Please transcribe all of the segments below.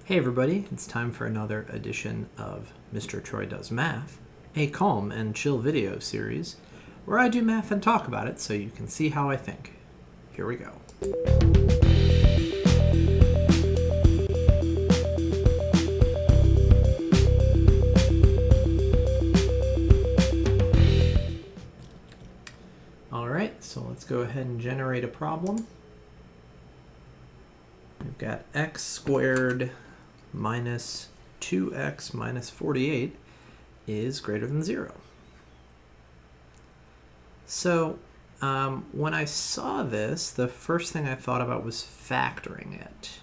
Hey everybody, it's time for another edition of Mr. Troy Does Math, a calm and chill video series where I do math and talk about it so you can see how I think. Here we go. Alright, so let's go ahead and generate a problem. We've got x squared minus 2x minus 48 is greater than 0. So when I saw this, the first thing I thought about was factoring it.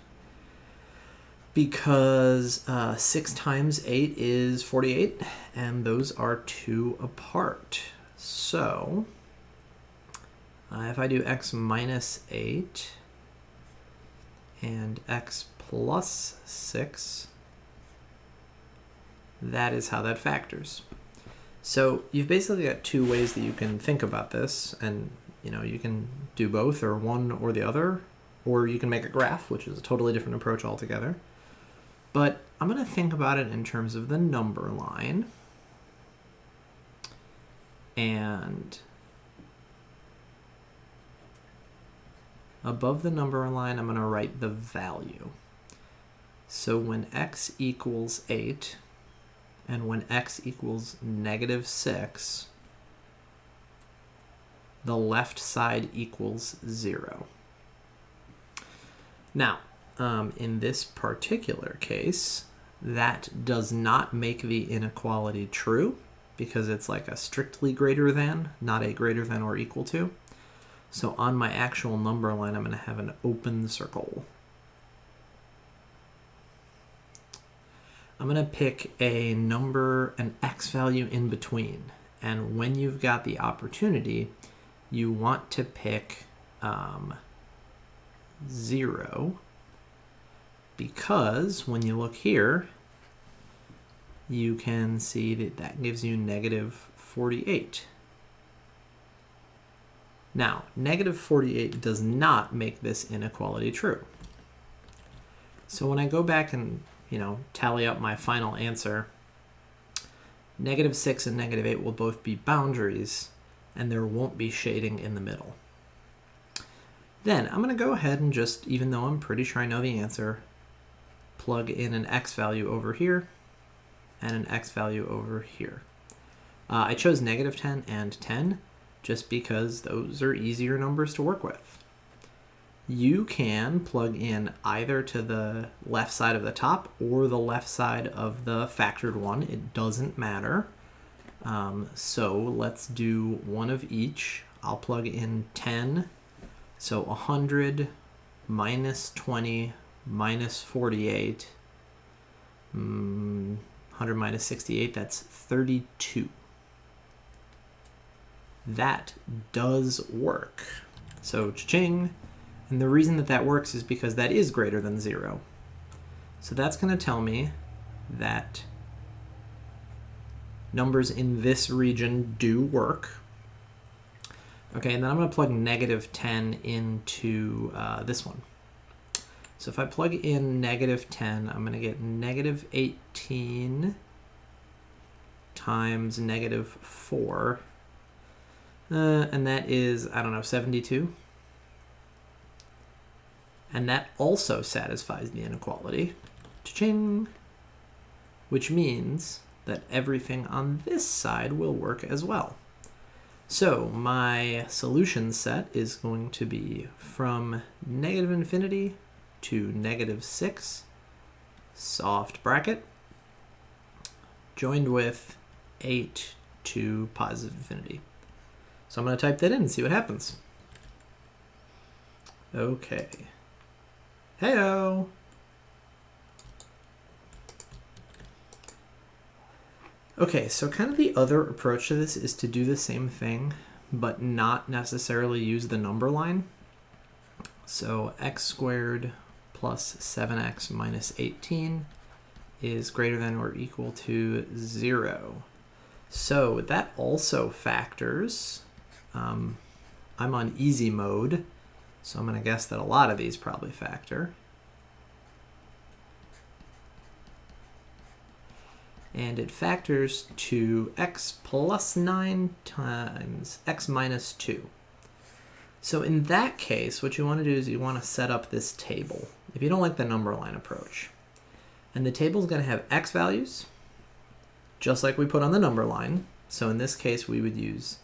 Because 6 times 8 is 48, and those are 2 apart. So if I do x minus 8 and x plus 6, that is how that factors. So you've basically got two ways that you can think about this, and you can do both or one or the other, or you can make a graph, which is a totally different approach altogether. But I'm going to think about it in terms of the number line, and above the number line I'm going to write the value. So when x equals 8 and when x equals negative 6, the left side equals 0. Now, in this particular case, that does not make the inequality true because it's like a strictly greater than, not a greater than or equal to. So on my actual number line, I'm going to have an open circle. I'm going to pick a number, an x value in between. And when you've got the opportunity, you want to pick 0, because when you look here, you can see that that gives you negative 48. Now, negative 48 does not make this inequality true. So when I go back and tally up my final answer, negative 6 and negative 8 will both be boundaries, and there won't be shading in the middle. Then I'm going to go ahead and just, even though I'm pretty sure I know the answer, plug in an x value over here and an x value over here. I chose negative 10 and 10 just because those are easier numbers to work with. You can plug in either to the left side of the top or the left side of the factored one. It doesn't matter. So let's do one of each. I'll plug in 10. So 100 minus 20 minus 48. 100 minus 68, that's 32. That does work. So cha-ching. And the reason that that works is because that is greater than 0. So that's going to tell me that numbers in this region do work. Okay, and then I'm going to plug negative 10 into this one. So if I plug in negative 10, I'm going to get negative 18 times negative 4. And that is, 72. And that also satisfies the inequality, cha-ching, which means that everything on this side will work as well. So my solution set is going to be from negative infinity to negative 6, soft bracket, joined with 8 to positive infinity. So I'm going to type that in and see what happens. Okay. Heyo! Okay, so kind of the other approach to this is to do the same thing, but not necessarily use the number line. So x squared plus 7x minus 18 is greater than or equal to 0. So that also factors. I'm on easy mode, so I'm going to guess that a lot of these probably factor. and it factors to x plus 9 times x minus 2. So in that case, what you want to do is you want to set up this table, if you don't like the number line approach. And the table is going to have x values, just like we put on the number line. So in this case, we would use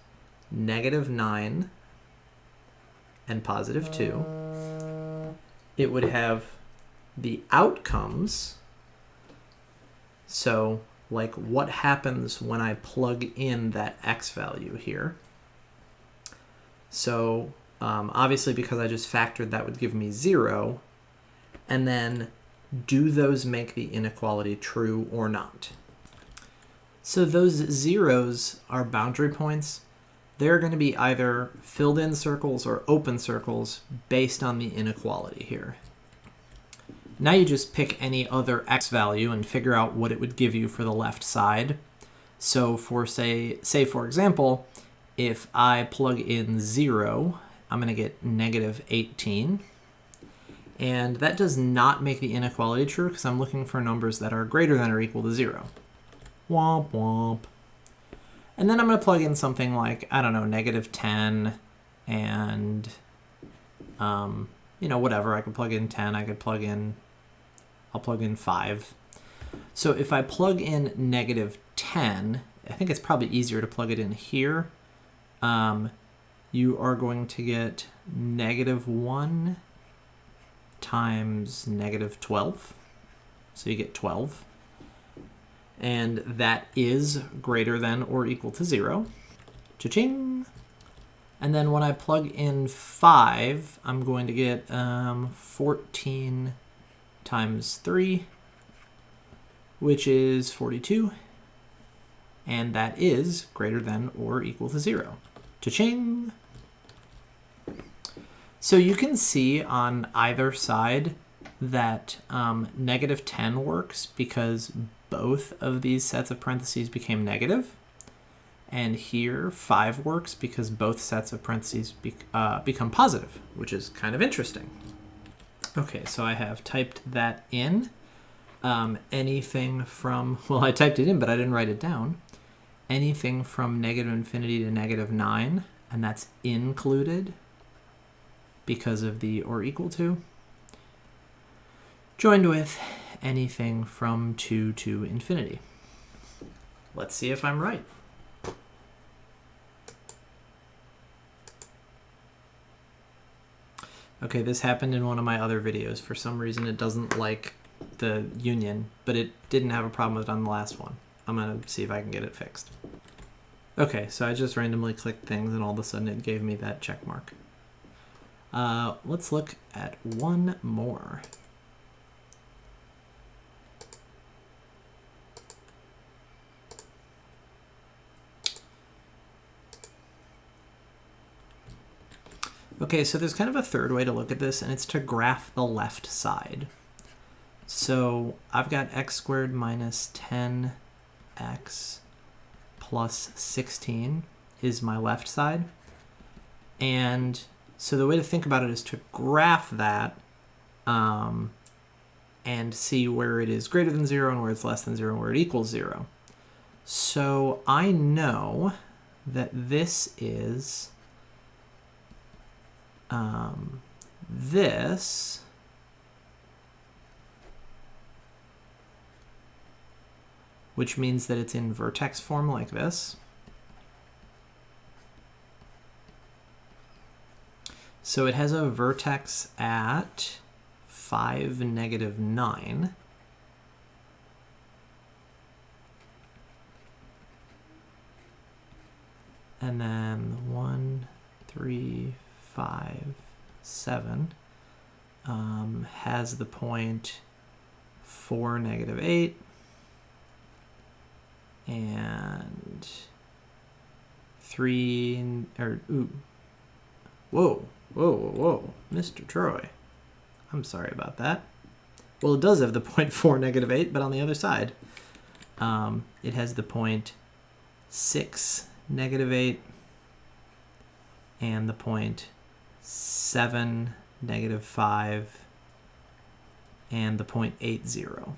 -9 and +2. It would have the outcomes, so like what happens when I plug in that x value here. So obviously, because I just factored, that would give me 0. And then, do those make the inequality true or not? So those zeros are boundary points. They're going to be either filled in circles or open circles based on the inequality here. Now you just pick any other x value and figure out what it would give you for the left side. So for say for example, if I plug in 0, I'm going to get -18. And that does not make the inequality true because I'm looking for numbers that are greater than or equal to 0. Womp womp. And then I'm going to plug in something like, I don't know, -10 and, whatever. I could plug in 10. I'll plug in 5. So if I plug in -10, I think it's probably easier to plug it in here. You are going to get -1 times -12. So you get 12. And that is greater than or equal to 0. Cha-ching! And then when I plug in 5, I'm going to get 14 times 3, which is 42. And that is greater than or equal to 0. Cha-ching! So you can see on either side that -10 works because both of these sets of parentheses became negative. And here 5 works because both sets of parentheses become positive, which is kind of interesting. Okay, so I have typed that in. Anything from, well, I typed it in, but I didn't write it down. Anything from -infinity to -9, and that's included because of the or equal to, joined with anything from 2 to infinity. Let's see if I'm right. Okay, this happened in one of my other videos. For some reason, it doesn't like the union, but it didn't have a problem with it on the last one. I'm going to see if I can get it fixed. Okay, so I just randomly clicked things, and all of a sudden it gave me that check mark. Let's look at one more. Okay, so there's kind of a third way to look at this, and it's to graph the left side. So I've got x squared minus 10x plus 16 is my left side. And so the way to think about it is to graph that and see where it is greater than 0 and where it's less than 0 and where it equals 0. So I know that this is this, which means that it's in vertex form like this. So it has a vertex at 5, -9. And then 1, 3, 5, 7 has the point 4, -8, and 3, whoa, Mr. Troy. I'm sorry about that. Well, it does have the point 4, -8, but on the other side, it has the point 6, -8, and the point 7, -5, and the point 80.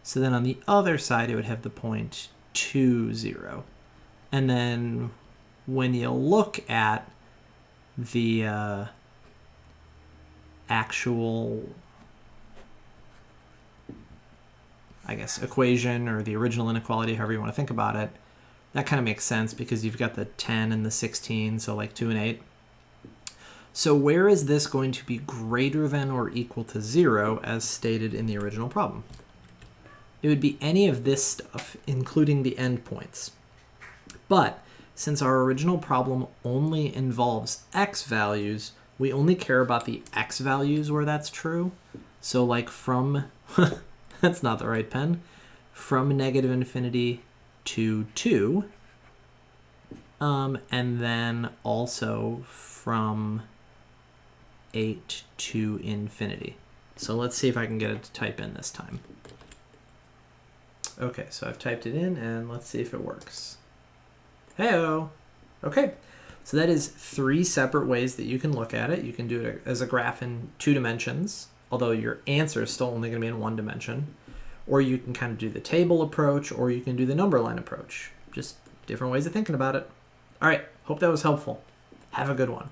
So then on the other side, it would have the point 2, 0. And then when you look at the actual, I guess, equation or the original inequality, however you want to think about it, that kind of makes sense because you've got the 10 and the 16, so like 2 and 8. So where is this going to be greater than or equal to 0 as stated in the original problem? It would be any of this stuff, including the endpoints. But since our original problem only involves x values, we only care about the x values where that's true. So like from, that's not the right pen, from negative infinity to 2, and then also from 8 to infinity. So let's see if I can get it to type in this time. Okay, so I've typed it in, and let's see if it works. Hey-o! Okay, so that is 3 separate ways that you can look at it. You can do it as a graph in 2 dimensions, although your answer is still only going to be in 1 dimension. Or you can kind of do the table approach, or you can do the number line approach. Just different ways of thinking about it. All right, hope that was helpful. Have a good one.